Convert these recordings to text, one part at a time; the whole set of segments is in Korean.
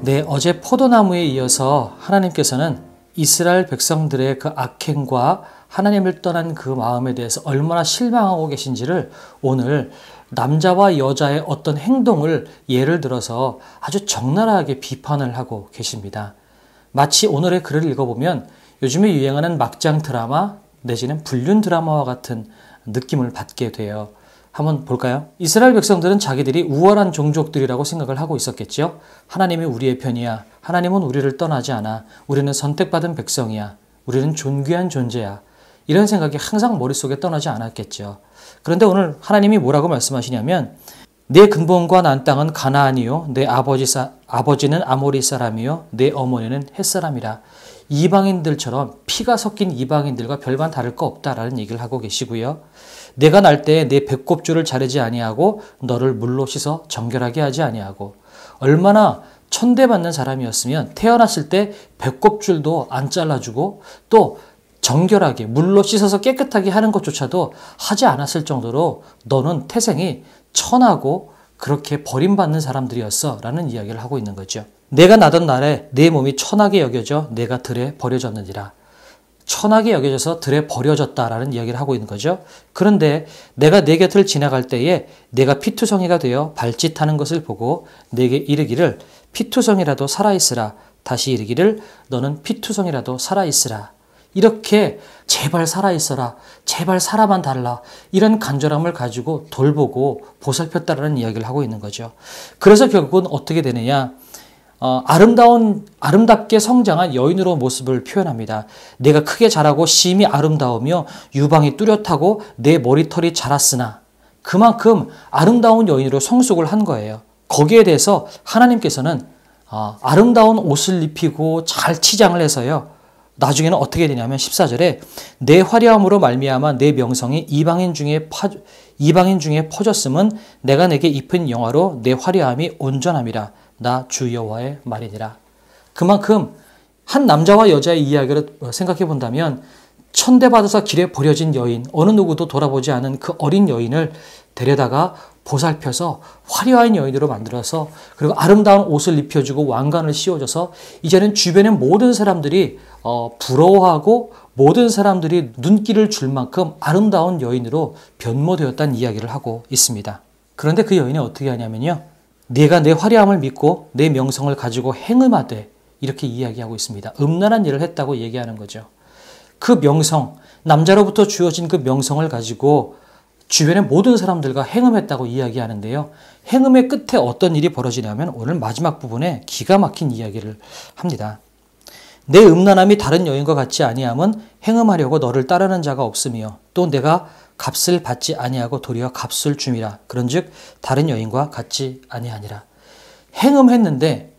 네, 어제 포도나무에 이어서 하나님께서는 이스라엘 백성들의 그 악행과 하나님을 떠난 그 마음에 대해서 얼마나 실망하고 계신지를 오늘 남자와 여자의 어떤 행동을 예를 들어서 아주 적나라하게 비판을 하고 계십니다. 마치 오늘의 글을 읽어보면 요즘에 유행하는 막장 드라마 내지는 불륜 드라마와 같은 느낌을 받게 돼요. 한번 볼까요? 이스라엘 백성들은 자기들이 우월한 종족들이라고 생각을 하고 있었겠죠. 하나님이 우리의 편이야. 하나님은 우리를 떠나지 않아. 우리는 선택받은 백성이야. 우리는 존귀한 존재야. 이런 생각이 항상 머릿속에 떠나지 않았겠죠. 그런데 오늘 하나님이 뭐라고 말씀하시냐면 내 근본과 난 땅은 가나안이요. 내 아버지는 아모리 사람이요. 내 어머니는 헷 사람이라. 이방인들처럼 피가 섞인 이방인들과 별반 다를 거 없다라는 얘기를 하고 계시고요. 내가 날 때 내 배꼽줄을 자르지 아니하고 너를 물로 씻어 정결하게 하지 아니하고 얼마나 천대받는 사람이었으면 태어났을 때 배꼽줄도 안 잘라주고 또 정결하게 물로 씻어서 깨끗하게 하는 것조차도 하지 않았을 정도로 너는 태생이 천하고 그렇게 버림받는 사람들이었어 라는 이야기를 하고 있는 거죠. 내가 나던 날에 내 몸이 천하게 여겨져 내가 들에 버려졌느니라. 천하게 여겨져서 들에 버려졌다라는 이야기를 하고 있는 거죠. 그런데 내가 내 곁을 지나갈 때에 내가 피투성이가 되어 발짓하는 것을 보고 내게 이르기를 피투성이라도 살아있으라. 다시 이르기를 너는 피투성이라도 살아있으라. 이렇게 제발 살아있어라. 제발 살아만 달라. 이런 간절함을 가지고 돌보고 보살폈다라는 이야기를 하고 있는 거죠. 그래서 결국은 어떻게 되느냐. 아름답게 성장한 여인으로 모습을 표현합니다. 내가 크게 자라고 심히 아름다우며 유방이 뚜렷하고 내 머리털이 자랐으나 그만큼 아름다운 여인으로 성숙을 한 거예요. 거기에 대해서 하나님께서는 아름다운 옷을 입히고 잘 치장을 해서요. 나중에는 어떻게 되냐면 14절에 내 화려함으로 말미암아 내 명성이 이방인 중에 퍼졌음은 내가 내게 입힌 영화로 내 화려함이 온전함이라. 나 주 여호와의 말이니라. 그만큼 한 남자와 여자의 이야기를 생각해 본다면 천대받아서 길에 버려진 여인, 어느 누구도 돌아보지 않은 그 어린 여인을 데려다가 보살펴서 화려한 여인으로 만들어서 그리고 아름다운 옷을 입혀주고 왕관을 씌워줘서 이제는 주변의 모든 사람들이 부러워하고 모든 사람들이 눈길을 줄 만큼 아름다운 여인으로 변모되었다는 이야기를 하고 있습니다. 그런데 그 여인이 어떻게 하냐면요. 네가 내 화려함을 믿고 내 명성을 가지고 행음하되 이렇게 이야기하고 있습니다. 음란한 일을 했다고 얘기하는 거죠. 그 명성, 남자로부터 주어진 그 명성을 가지고 주변의 모든 사람들과 행음했다고 이야기하는데요. 행음의 끝에 어떤 일이 벌어지냐면 오늘 마지막 부분에 기가 막힌 이야기를 합니다. 내 음란함이 다른 여인과 같지 아니함은 행음하려고 너를 따르는 자가 없으며 또 내가 값을 받지 아니하고 도리어 값을 줌이라. 그런즉 다른 여인과 같지 아니하니라. 행음했는데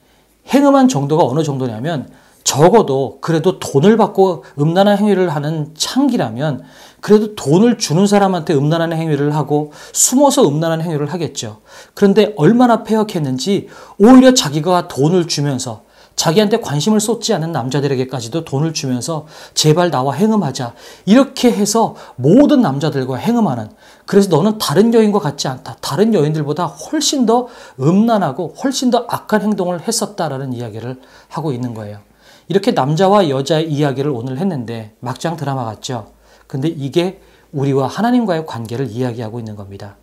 행음한 정도가 어느 정도냐면 적어도 그래도 돈을 받고 음란한 행위를 하는 창기라면 그래도 돈을 주는 사람한테 음란한 행위를 하고 숨어서 음란한 행위를 하겠죠. 그런데 얼마나 패역했는지 오히려 자기가 돈을 주면서 자기한테 관심을 쏟지 않는 남자들에게까지도 돈을 주면서 제발 나와 행음하자. 이렇게 해서 모든 남자들과 행음하는, 그래서 너는 다른 여인과 같지 않다. 다른 여인들보다 훨씬 더 음란하고 훨씬 더 악한 행동을 했었다라는 이야기를 하고 있는 거예요. 이렇게 남자와 여자의 이야기를 오늘 했는데 막장 드라마 같죠? 근데 이게 우리와 하나님과의 관계를 이야기하고 있는 겁니다.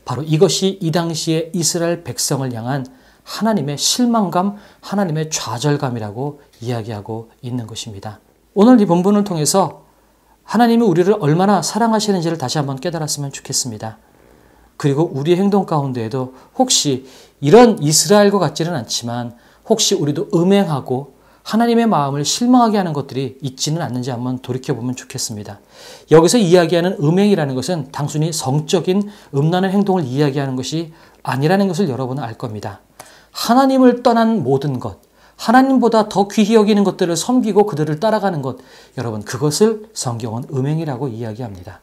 바로 이것이 이 당시에 이스라엘 백성을 향한 하나님의 실망감, 하나님의 좌절감이라고 이야기하고 있는 것입니다. 오늘 이 본문을 통해서 하나님이 우리를 얼마나 사랑하시는지를 다시 한번 깨달았으면 좋겠습니다. 그리고 우리의 행동 가운데에도 혹시 이런 이스라엘과 같지는 않지만 혹시 우리도 음행하고 하나님의 마음을 실망하게 하는 것들이 있지는 않는지 한번 돌이켜보면 좋겠습니다. 여기서 이야기하는 음행이라는 것은 단순히 성적인 음란한 행동을 이야기하는 것이 아니라는 것을 여러분은 알 겁니다. 하나님을 떠난 모든 것, 하나님보다 더 귀히 여기는 것들을 섬기고 그들을 따라가는 것, 여러분 그것을 성경은 음행이라고 이야기합니다.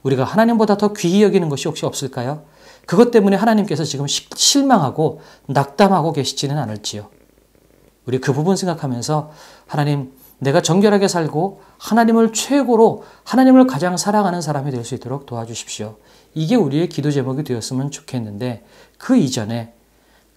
우리가 하나님보다 더 귀히 여기는 것이 혹시 없을까요? 그것 때문에 하나님께서 지금 실망하고 낙담하고 계시지는 않을지요. 우리 그 부분 생각하면서 하나님, 내가 정결하게 살고 하나님을 최고로, 하나님을 가장 사랑하는 사람이 될 수 있도록 도와주십시오. 이게 우리의 기도 제목이 되었으면 좋겠는데 그 이전에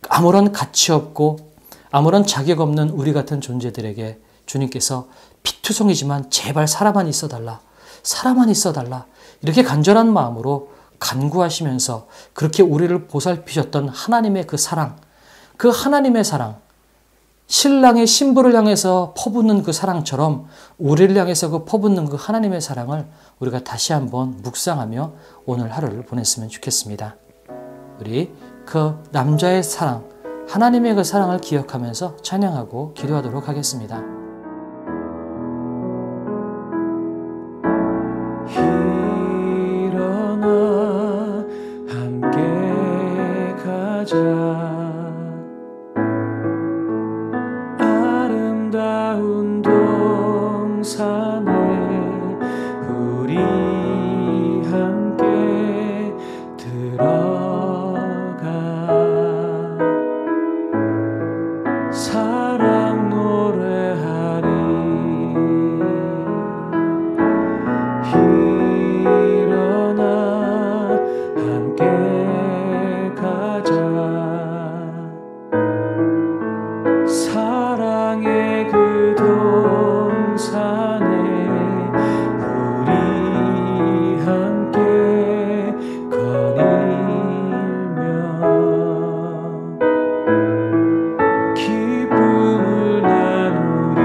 아무런 가치 없고 아무런 자격 없는 우리 같은 존재들에게 주님께서 피투성이지만 제발 살아만 있어달라. 살아만 있어달라. 이렇게 간절한 마음으로 간구하시면서 그렇게 우리를 보살피셨던 하나님의 그 사랑, 그 하나님의 사랑, 신랑의 신부를 향해서 퍼붓는 그 사랑처럼 우리를 향해서 그 퍼붓는 그 하나님의 사랑을 우리가 다시 한번 묵상하며 오늘 하루를 보냈으면 좋겠습니다. 우리 그 남자의 사랑, 하나님의 그 사랑을 기억하면서 찬양하고 기도하도록 하겠습니다. 일어나 함께 가자. 아름다운 동산에 우리 함께 들어가. 사랑 노래하리. 일어나 함께 가자. 사랑의 그 동산에 우리 함께 거닐며 기쁨을 나누리.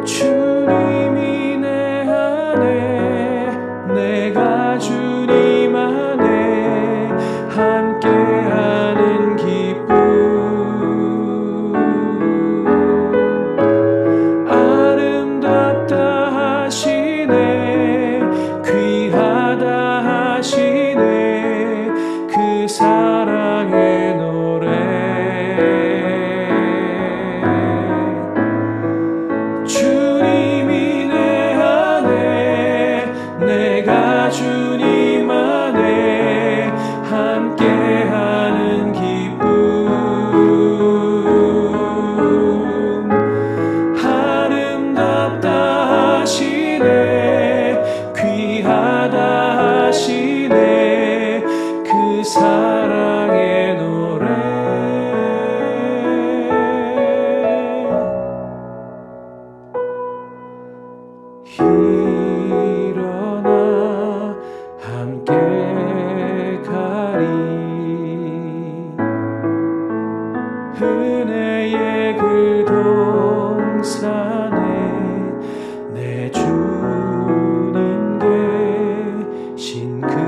주님이 내 안에, 내가 주님 안에 함께하는 기쁨. 아름답다 하시네, 귀하다 하시네, 그 사랑의 노래. 주님이 내 안에, 내가 주님 안에 함께하는 기쁨. 아름답다 하시네, 귀하다 하시네, 그 사랑의 노래. 일어나 함께 가리. 은혜의 그 동산에 내 주님 계신 그곳.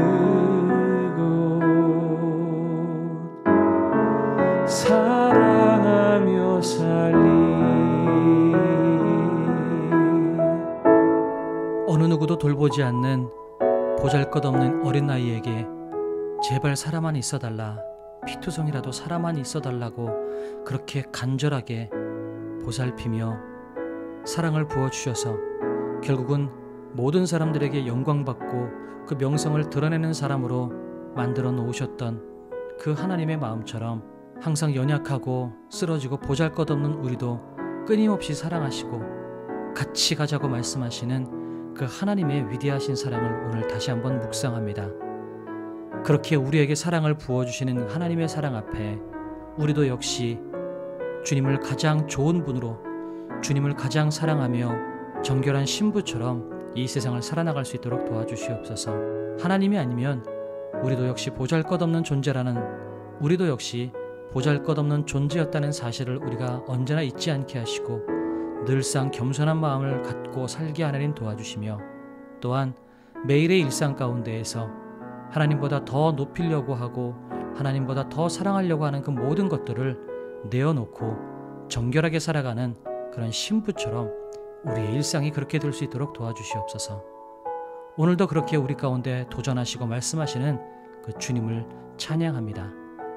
사랑하며 살리. 어느 누구도 돌보지 않는 보잘것없는 어린 아이에게 제발 살아만 있어달라, 피투성이라도 살아만 있어달라고 그렇게 간절하게 보살피며 사랑을 부어주셔서 결국은 모든 사람들에게 영광받고 그 명성을 드러내는 사람으로 만들어 놓으셨던 그 하나님의 마음처럼 항상 연약하고 쓰러지고 보잘것없는 우리도 끊임없이 사랑하시고 같이 가자고 말씀하시는 그 하나님의 위대하신 사랑을 오늘 다시 한번 묵상합니다. 그렇게 우리에게 사랑을 부어주시는 하나님의 사랑 앞에 우리도 역시 주님을 가장 좋은 분으로, 주님을 가장 사랑하며 정결한 신부처럼 이 세상을 살아나갈 수 있도록 도와주시옵소서. 하나님이 아니면 우리도 역시 보잘것없는 존재라는, 우리도 역시 보잘것없는 존재였다는 사실을 우리가 언제나 잊지 않게 하시고 늘상 겸손한 마음을 갖고 살게 하나님 도와주시며, 또한 매일의 일상 가운데에서 하나님보다 더 높이려고 하고 하나님보다 더 사랑하려고 하는 그 모든 것들을 내어놓고 정결하게 살아가는 그런 신부처럼 우리의 일상이 그렇게 될 수 있도록 도와주시옵소서. 오늘도 그렇게 우리 가운데 도전하시고 말씀하시는 그 주님을 찬양합니다.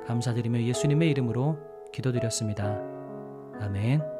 감사드리며 예수님의 이름으로 기도드렸습니다. 아멘.